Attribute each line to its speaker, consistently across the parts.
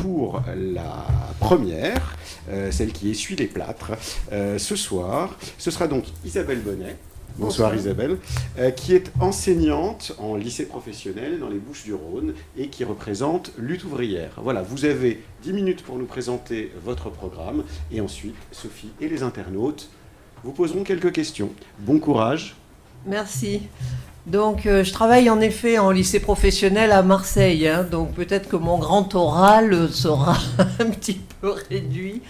Speaker 1: pour la première, celle qui essuie les plâtres. Ce soir, ce sera donc Isabelle Bonnet. Bonsoir Isabelle, qui est enseignante en lycée professionnel dans les Bouches-du-Rhône et qui représente Lutte ouvrière. Voilà, vous avez 10 minutes pour nous présenter votre programme et ensuite Sophie et les internautes vous poseront quelques questions. Bon courage.
Speaker 2: Merci. Donc, je travaille en effet en lycée professionnel à Marseille, donc peut-être que mon grand oral sera un petit peu réduit.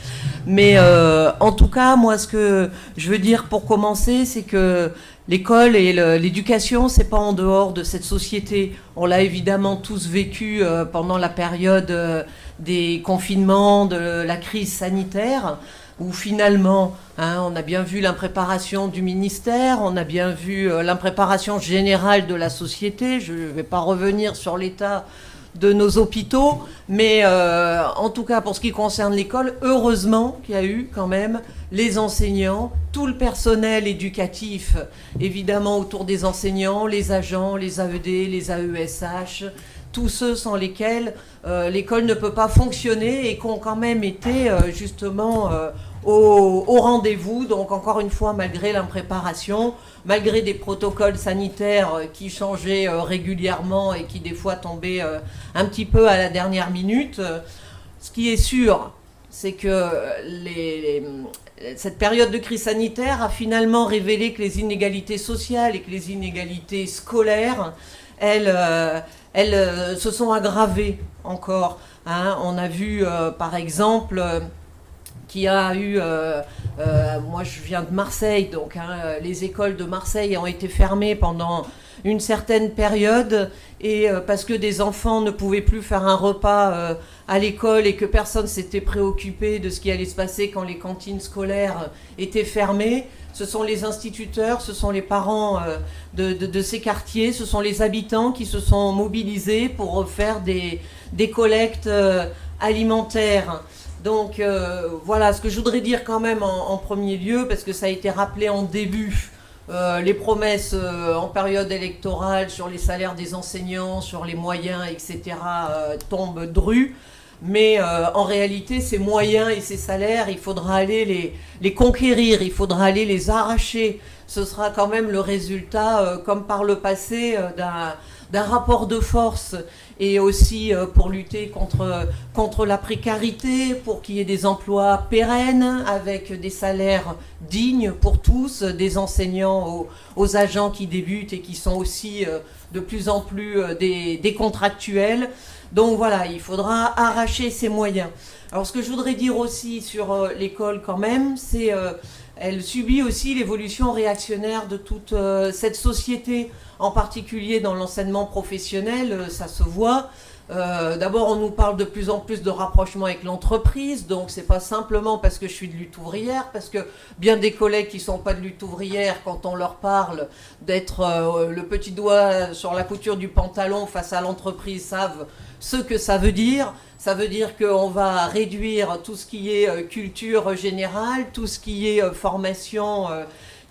Speaker 2: Mais en tout cas, moi, ce que je veux dire pour commencer, c'est que l'école et l'éducation, c'est pas en dehors de cette société. On l'a évidemment tous vécu pendant la période des confinements, de la crise sanitaire, où finalement, on a bien vu l'impréparation du ministère, on a bien vu l'impréparation générale de la société. Je ne vais pas revenir sur l'état de nos hôpitaux, mais en tout cas, pour ce qui concerne l'école, heureusement qu'il y a eu quand même les enseignants, tout le personnel éducatif, évidemment autour des enseignants, les agents, les AED, les AESH, tous ceux sans lesquels l'école ne peut pas fonctionner et qui ont quand même été justement au rendez-vous. Donc encore une fois, malgré l'impréparation, malgré des protocoles sanitaires qui changeaient régulièrement et qui des fois tombaient un petit peu à la dernière minute, ce qui est sûr, c'est que cette période de crise sanitaire a finalement révélé que les inégalités sociales et que les inégalités scolaires, elles se sont aggravées encore. On a vu, par exemple, qu'il y a eu, moi je viens de Marseille, donc les écoles de Marseille ont été fermées pendant une certaine période, et parce que des enfants ne pouvaient plus faire un repas à l'école et que personne s'était préoccupé de ce qui allait se passer quand les cantines scolaires étaient fermées. Ce sont les instituteurs, ce sont les parents de ces quartiers, ce sont les habitants qui se sont mobilisés pour faire des collectes alimentaires. Donc voilà, ce que je voudrais dire quand même en premier lieu, parce que ça a été rappelé en début, les promesses en période électorale sur les salaires des enseignants, sur les moyens, etc., tombent drues. Mais en réalité, ces moyens et ces salaires, il faudra aller les conquérir, il faudra aller les arracher. Ce sera quand même le résultat, comme par le passé, d'un rapport de force, et aussi pour lutter contre la précarité, pour qu'il y ait des emplois pérennes avec des salaires dignes pour tous, des enseignants aux agents qui débutent et qui sont aussi de plus en plus des contractuels. Donc voilà, il faudra arracher ces moyens. Alors ce que je voudrais dire aussi sur l'école quand même, c'est elle subit aussi l'évolution réactionnaire de toute cette société, en particulier dans l'enseignement professionnel, ça se voit. D'abord, on nous parle de plus en plus de rapprochement avec l'entreprise, donc c'est pas simplement parce que je suis de lutte ouvrière, parce que bien des collègues qui sont pas de lutte ouvrière, quand on leur parle d'être le petit doigt sur la couture du pantalon face à l'entreprise, savent ce que ça veut dire. Ça veut dire qu'on va réduire tout ce qui est culture générale, tout ce qui est formation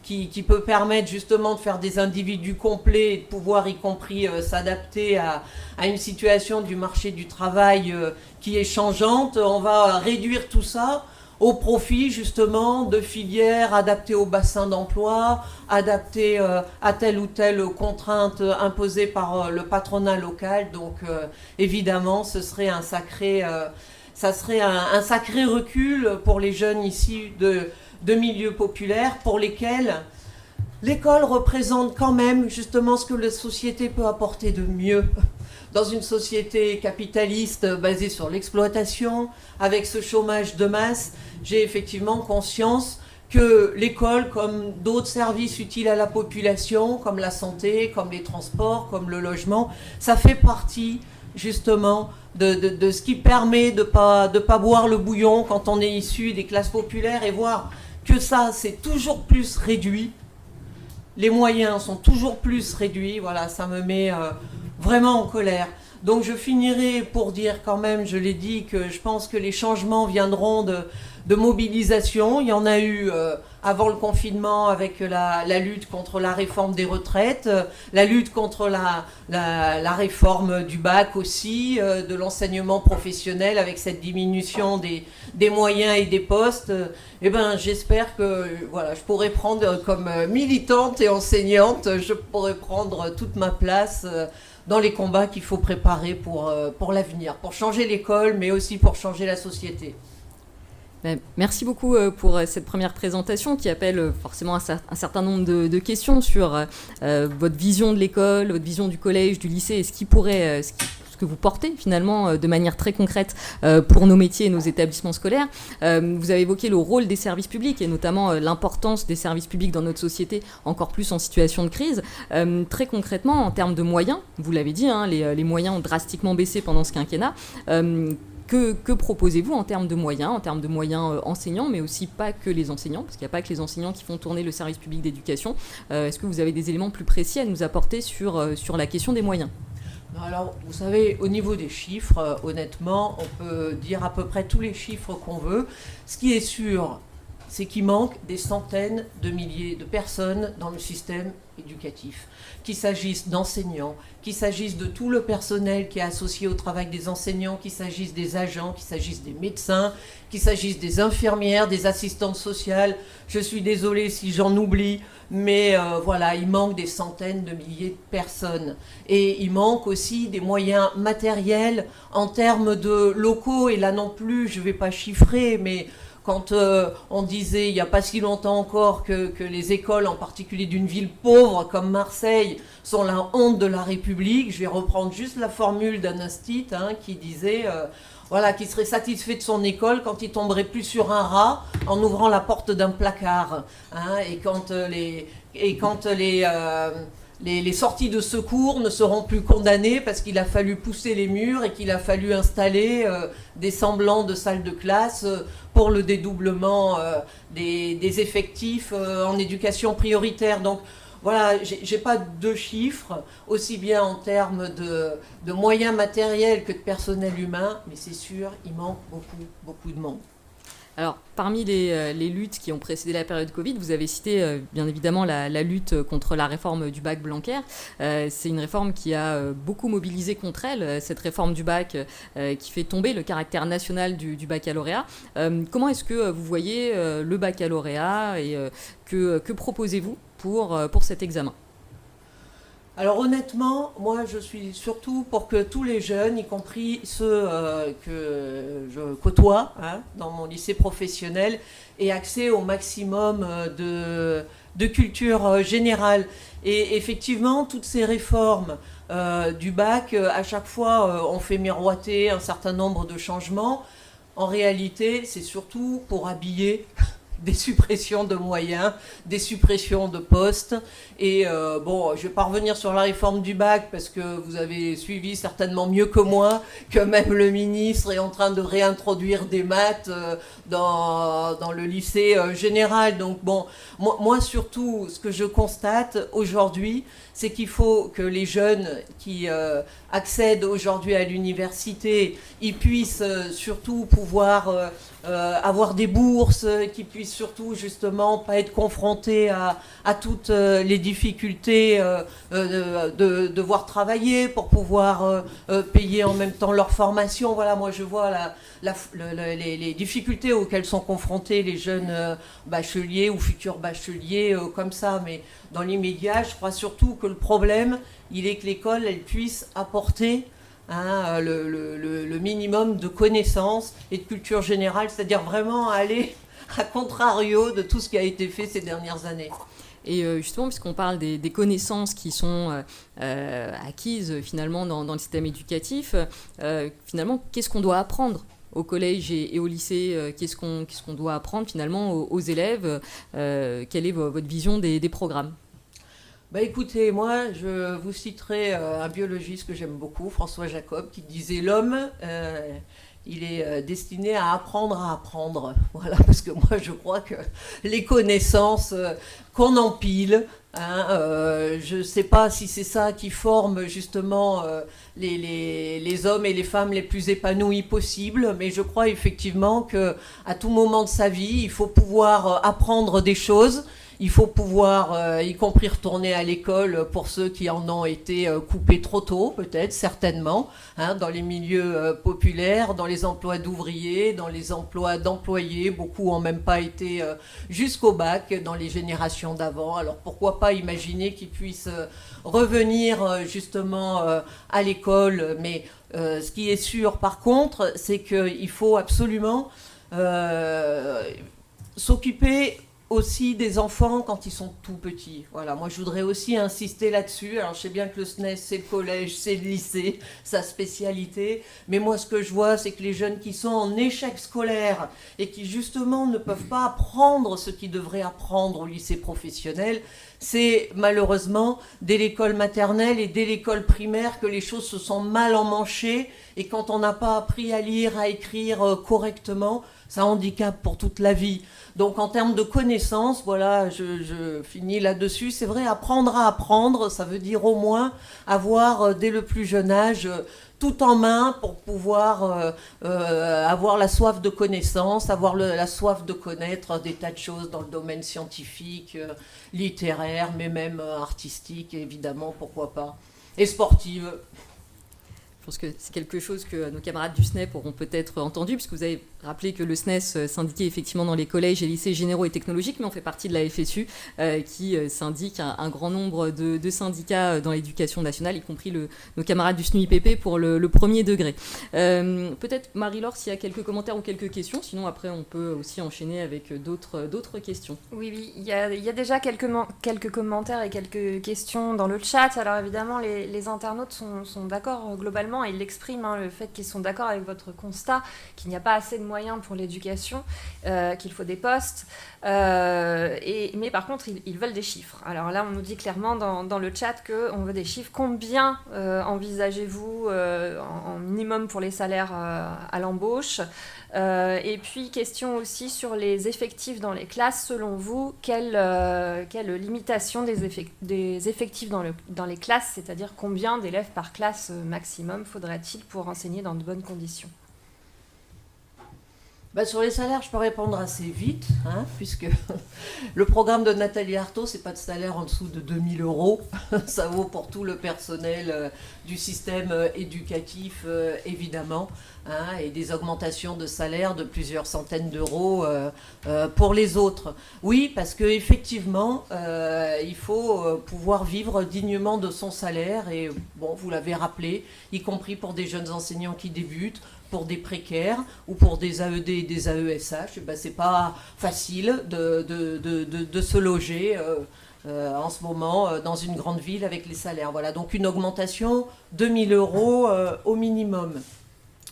Speaker 2: qui peut permettre justement de faire des individus complets et de pouvoir y compris s'adapter à une situation du marché du travail qui est changeante. On va réduire tout ça au profit justement de filières adaptées au bassin d'emploi, adaptées à telle ou telle contrainte imposée par le patronat local. Donc évidemment, ce serait un sacré recul pour les jeunes issus de milieux populaires, pour lesquels l'école représente quand même justement ce que la société peut apporter de mieux. Dans une société capitaliste basée sur l'exploitation, avec ce chômage de masse, j'ai effectivement conscience que l'école, comme d'autres services utiles à la population, comme la santé, comme les transports, comme le logement, ça fait partie justement de ce qui permet de pas boire le bouillon quand on est issu des classes populaires, et voir que ça, c'est toujours plus réduit. Les moyens sont toujours plus réduits. Voilà, ça me met vraiment en colère. Donc je finirai pour dire quand même, je l'ai dit, que je pense que les changements viendront de mobilisation. Il y en a eu avant le confinement avec la lutte contre la réforme des retraites, la lutte contre la réforme du bac aussi, de l'enseignement professionnel avec cette diminution des moyens et des postes. Eh ben, j'espère que voilà, je pourrai prendre comme militante et enseignante, je pourrai prendre toute ma place dans les combats qu'il faut préparer pour l'avenir, pour changer l'école, mais aussi pour changer la société.
Speaker 3: Merci beaucoup pour cette première présentation qui appelle forcément un certain nombre de questions sur votre vision de l'école, votre vision du collège, du lycée et ce que vous portez finalement de manière très concrète pour nos métiers et nos établissements scolaires. Vous avez évoqué le rôle des services publics et notamment l'importance des services publics dans notre société, encore plus en situation de crise. Très concrètement, en termes de moyens, vous l'avez dit, hein, les moyens ont drastiquement baissé pendant ce quinquennat. Que proposez-vous en termes de moyens enseignants, mais aussi pas que les enseignants, parce qu'il n'y a pas que les enseignants qui font tourner le service public d'éducation. Est-ce que vous avez des éléments plus précis à nous apporter sur la question des moyens ?
Speaker 2: Alors, vous savez, au niveau des chiffres, honnêtement, on peut dire à peu près tous les chiffres qu'on veut. Ce qui est sûr, c'est qu'il manque des centaines de milliers de personnes dans le système éducatif. Qu'il s'agisse d'enseignants, qu'il s'agisse de tout le personnel qui est associé au travail des enseignants, qu'il s'agisse des agents, qu'il s'agisse des médecins, qu'il s'agisse des infirmières, des assistantes sociales. Je suis désolée si j'en oublie, mais voilà, il manque des centaines de milliers de personnes. Et il manque aussi des moyens matériels en termes de locaux. Et là non plus, je ne vais pas chiffrer, mais quand on disait il n'y a pas si longtemps encore que les écoles, en particulier d'une ville pauvre comme Marseille, sont la honte de la République, je vais reprendre juste la formule d'un instit qui disait voilà, qu'il serait satisfait de son école quand il tomberait plus sur un rat en ouvrant la porte d'un placard. Et quand les sorties de secours ne seront plus condamnées parce qu'il a fallu pousser les murs et qu'il a fallu installer des semblants de salles de classe pour le dédoublement des effectifs en éducation prioritaire. Donc voilà, j'ai pas de chiffres, aussi bien en termes de moyens matériels que de personnel humain, mais c'est sûr, il manque beaucoup de monde.
Speaker 3: Alors, parmi les luttes qui ont précédé la période Covid, vous avez cité bien évidemment la lutte contre la réforme du bac Blanquer. C'est une réforme qui a beaucoup mobilisé contre elle, cette réforme du bac qui fait tomber le caractère national du baccalauréat. Comment est-ce que vous voyez le baccalauréat et que proposez-vous pour cet examen ?
Speaker 2: Alors honnêtement, moi je suis surtout pour que tous les jeunes, y compris ceux que je côtoie dans mon lycée professionnel, aient accès au maximum de culture générale. Et effectivement, toutes ces réformes du bac, à chaque fois, on fait miroiter un certain nombre de changements. En réalité, c'est surtout pour habiller des suppressions de moyens, des suppressions de postes. Et bon, je ne vais pas revenir sur la réforme du bac parce que vous avez suivi certainement mieux que moi que même le ministre est en train de réintroduire des maths dans le lycée général. Donc bon, moi surtout, ce que je constate aujourd'hui, c'est qu'il faut que les jeunes qui accèdent aujourd'hui à l'université, ils puissent surtout pouvoir avoir des bourses, qu'ils puissent surtout justement pas être confrontés à toutes les difficultés de devoir travailler pour pouvoir payer en même temps leur formation. Voilà, moi je vois les difficultés auxquelles sont confrontés les jeunes bacheliers ou futurs bacheliers comme ça, mais dans l'immédiat, je crois surtout que le problème, il est que l'école, elle puisse apporter le minimum de connaissances et de culture générale, c'est-à-dire vraiment aller à contrario de tout ce qui a été fait ces dernières années.
Speaker 3: Et justement, puisqu'on parle des connaissances qui sont acquises finalement dans le système éducatif, finalement, qu'est-ce qu'on doit apprendre au collège et au lycée? Qu'est-ce qu'on doit apprendre finalement aux élèves? Quelle est votre vision des programmes?
Speaker 2: Écoutez, moi, je vous citerai un biologiste que j'aime beaucoup, François Jacob, qui disait l'homme, il est destiné à apprendre. Voilà, parce que moi, je crois que les connaissances qu'on empile, je ne sais pas si c'est ça qui forme justement les hommes et les femmes les plus épanouis possibles, mais je crois effectivement qu'à tout moment de sa vie, il faut pouvoir apprendre des choses. Il faut pouvoir, y compris retourner à l'école pour ceux qui en ont été coupés trop tôt, peut-être, certainement, dans les milieux populaires, dans les emplois d'ouvriers, dans les emplois d'employés. Beaucoup n'ont même pas été jusqu'au bac dans les générations d'avant. Alors pourquoi pas imaginer qu'ils puissent revenir justement à l'école. Mais ce qui est sûr, par contre, c'est qu'il faut absolument s'occuper aussi des enfants quand ils sont tout petits. Voilà, moi je voudrais aussi insister là-dessus. Alors je sais bien que le SNES c'est le collège, c'est le lycée, sa spécialité, mais moi ce que je vois c'est que les jeunes qui sont en échec scolaire et qui justement ne peuvent pas apprendre ce qu'ils devraient apprendre au lycée professionnel, c'est malheureusement dès l'école maternelle et dès l'école primaire que les choses se sont mal emmanchées, et quand on n'a pas appris à lire, à écrire correctement, ça handicape pour toute la vie. Donc en termes de connaissances, voilà, je finis là-dessus. C'est vrai, apprendre à apprendre, ça veut dire au moins avoir dès le plus jeune âge tout en main pour pouvoir avoir la soif de connaissance, avoir la soif de connaître des tas de choses dans le domaine scientifique, littéraire, mais même artistique, évidemment, pourquoi pas, et sportive.
Speaker 3: Je pense que c'est quelque chose que nos camarades du SNEP auront peut-être entendu, puisque vous avez rappelé que le SNES syndiquait effectivement dans les collèges et lycées généraux et technologiques, mais on fait partie de la FSU qui syndique un grand nombre de syndicats dans l'éducation nationale, y compris nos camarades du SNUIPP pour le premier degré. Peut-être Marie-Laure, s'il y a quelques commentaires ou quelques questions, sinon après on peut aussi enchaîner avec d'autres questions.
Speaker 4: Oui, il y a déjà quelques commentaires et quelques questions dans le chat. Alors évidemment, les internautes sont d'accord globalement. Ils l'expriment, le fait qu'ils sont d'accord avec votre constat, qu'il n'y a pas assez de moyens pour l'éducation, qu'il faut des postes, mais par contre ils veulent des chiffres. Alors là on nous dit clairement dans le chat qu'on veut des chiffres. Combien envisagez-vous en minimum pour les salaires à l'embauche, et puis question aussi sur les effectifs dans les classes. Selon vous, quelle limitation des effectifs dans les classes, c'est-à-dire combien d'élèves par classe maximum faudrait-il pour enseigner dans de bonnes conditions?
Speaker 2: Sur les salaires, je peux répondre assez vite, puisque le programme de Nathalie Arthaud, c'est pas de salaire en dessous de 2000 €. Ça vaut pour tout le personnel du système éducatif, évidemment, et des augmentations de salaire de plusieurs centaines d'euros pour les autres. Oui, parce qu'effectivement, il faut pouvoir vivre dignement de son salaire, et bon, vous l'avez rappelé, y compris pour des jeunes enseignants qui débutent, pour des précaires ou pour des AED et des AESH, c'est pas facile de se loger en ce moment dans une grande ville avec les salaires. Voilà, donc une augmentation de 1000 € au minimum.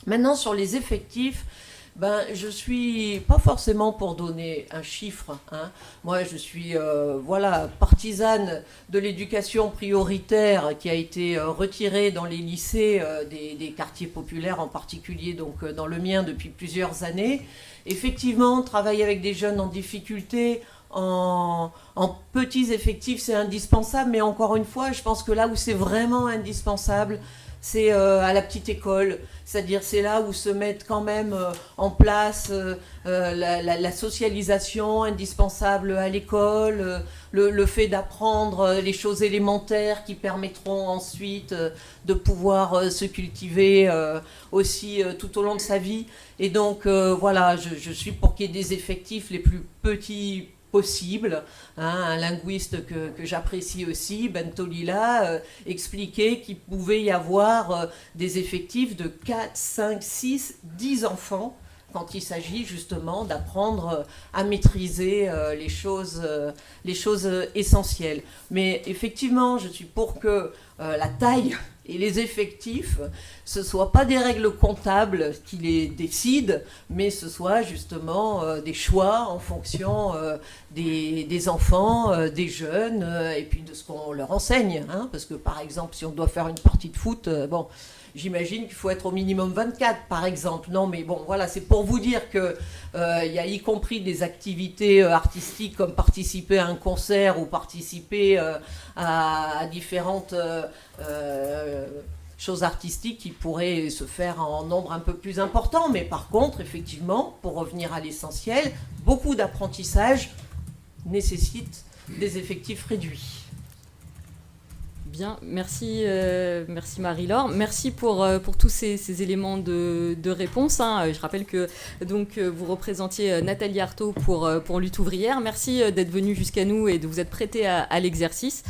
Speaker 2: Maintenant, sur les effectifs, je suis pas forcément pour donner un chiffre. Moi, je suis partisane de l'éducation prioritaire qui a été retirée dans les lycées des quartiers populaires, en particulier donc dans le mien depuis plusieurs années. Effectivement, travailler avec des jeunes en difficulté, en petits effectifs, c'est indispensable. Mais encore une fois, je pense que là où c'est vraiment indispensable, c'est à la petite école, c'est-à-dire c'est là où se mettent quand même en place la socialisation indispensable à l'école, le fait d'apprendre les choses élémentaires qui permettront ensuite de pouvoir se cultiver aussi tout au long de sa vie. Et donc je suis pour qu'il y ait des effectifs les plus petits possible. Un linguiste que j'apprécie aussi, Bento Lila, expliquait qu'il pouvait y avoir des effectifs de 4, 5, 6, 10 enfants quand il s'agit justement d'apprendre à maîtriser les choses essentielles. Mais effectivement, je suis pour que la taille et les effectifs, ce ne soient pas des règles comptables qui les décident, mais ce soit justement des choix en fonction des enfants, des jeunes, et puis de ce qu'on leur enseigne. Parce que par exemple, si on doit faire une partie de foot, j'imagine qu'il faut être au minimum 24, par exemple. Non, mais bon, voilà, c'est pour vous dire que il y a y compris des activités artistiques comme participer à un concert ou participer à différentes choses artistiques qui pourraient se faire en nombre un peu plus important. Mais par contre, effectivement, pour revenir à l'essentiel, beaucoup d'apprentissage nécessite des effectifs réduits.
Speaker 3: Bien, merci, merci Marie-Laure. Merci pour tous ces éléments de réponse. Je rappelle que donc, vous représentiez Nathalie Arthaud pour Lutte ouvrière. Merci d'être venue jusqu'à nous et de vous être prêtée à l'exercice.